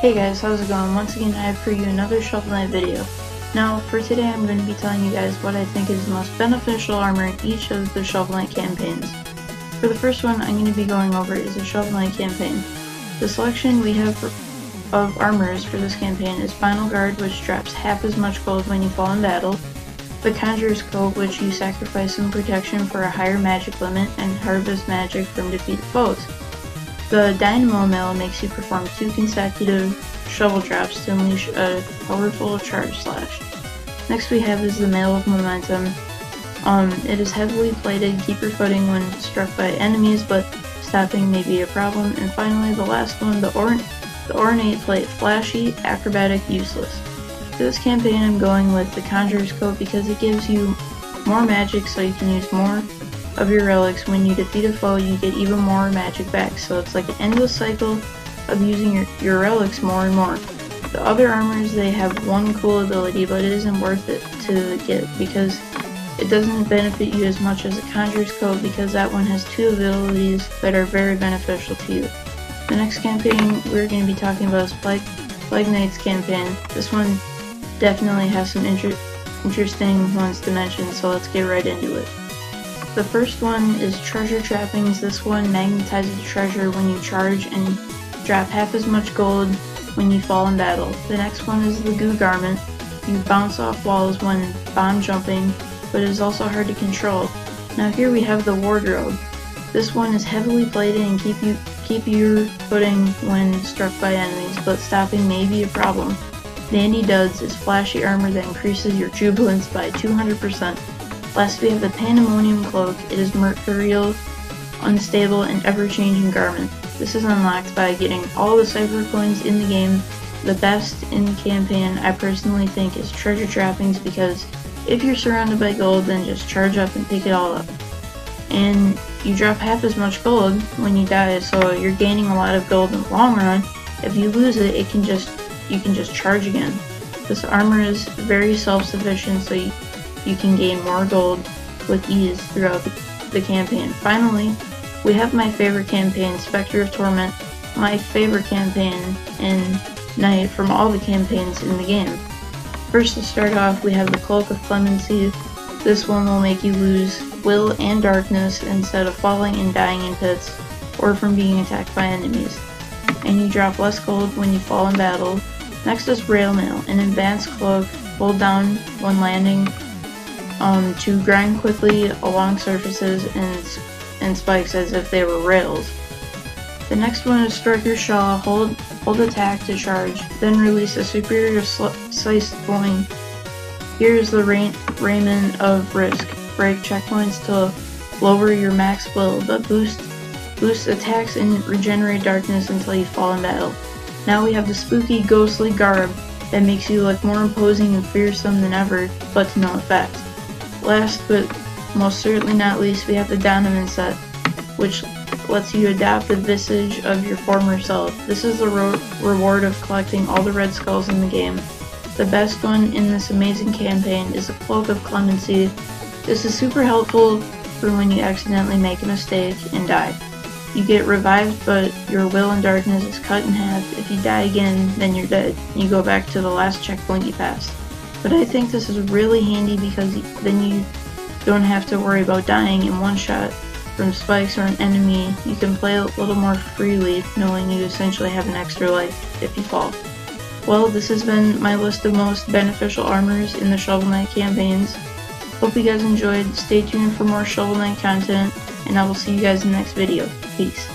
Hey guys, how's it going? Once again, I have for you another Shovel Knight video. Now, for today I'm going to be telling you guys what I think is the most beneficial armor in each of the Shovel Knight campaigns. For the first one I'm going to be going over is the Shovel Knight campaign. The selection we have of armors for this campaign is Final Guard, which drops half as much gold when you fall in battle, the Conjurer's Coat, which you sacrifice some protection for a higher magic limit and harvest magic from defeated foes. The Dynamo Mail makes you perform 2 consecutive shovel drops to unleash a powerful charge slash. Next we have is the Mail of Momentum. It is heavily plated, keep your footing when struck by enemies, but stopping may be a problem. And finally, the last one, the Ornate Plate, flashy, acrobatic, useless. For this campaign I'm going with the Conjurer's Coat because it gives you more magic so you can use more of your relics. When you defeat a foe, you get even more magic back, so it's like an endless cycle of using your relics more and more. The other armors, they have one cool ability, but it isn't worth it to get because it doesn't benefit you as much as the Conjurer's Coat, because that one has 2 abilities that are very beneficial to you. The next campaign we're going to be talking about is Plague Knight's campaign. This one definitely has some interesting ones to mention, so let's get right into it. The first one is Treasure Trappings. This one magnetizes treasure when you charge and drop half as much gold when you fall in battle. The next one is the Goo Garment. You bounce off walls when bomb jumping, but it is also hard to control. Now here we have the Wardrobe. This one is heavily plated and keep your footing when struck by enemies, but stopping may be a problem. Dandy Duds is flashy armor that increases your jubilance by 200%. Last we have the Pandemonium Cloak. It is mercurial, unstable, and ever-changing garment. This is unlocked by getting all the Cypher coins in the game. The best in the campaign I personally think is Treasure Trappings, because if you're surrounded by gold, then just charge up and pick it all up. And you drop half as much gold when you die, so you're gaining a lot of gold in the long run. If you lose it, you can just charge again. This armor is very self-sufficient, so you can gain more gold with ease throughout the campaign. Finally, we have my favorite campaign, Specter of Torment, my favorite campaign in Knight from all the campaigns in the game. First, to start off, we have the Cloak of Clemency. This one will make you lose will and darkness instead of falling and dying in pits or from being attacked by enemies. And you drop less gold when you fall in battle. Next is Rail Mail, an advanced cloak. Hold down when landing to grind quickly along surfaces and spikes as if they were rails. The next one is Striker's Shaw. Hold attack to charge, then release a superior sliced boing. Here's the Raiment of Risk. Break checkpoints to lower your max will, but boost attacks and regenerate darkness until you fall in battle. Now we have the Spooky Ghostly Garb that makes you look more imposing and fearsome than ever, but to no effect. Last but most certainly not least, we have the Donovan set, which lets you adopt the visage of your former self. This is the reward of collecting all the red skulls in the game. The best one in this amazing campaign is the Cloak of Clemency. This is super helpful for when you accidentally make a mistake and die. You get revived, but your will and darkness is cut in half. If you die again, then you're dead. You go back to the last checkpoint you passed. But I think this is really handy because then you don't have to worry about dying in one shot from spikes or an enemy. You can play a little more freely, knowing you essentially have an extra life if you fall. Well, this has been my list of most beneficial armors in the Shovel Knight campaigns. Hope you guys enjoyed. Stay tuned for more Shovel Knight content, and I will see you guys in the next video. Peace.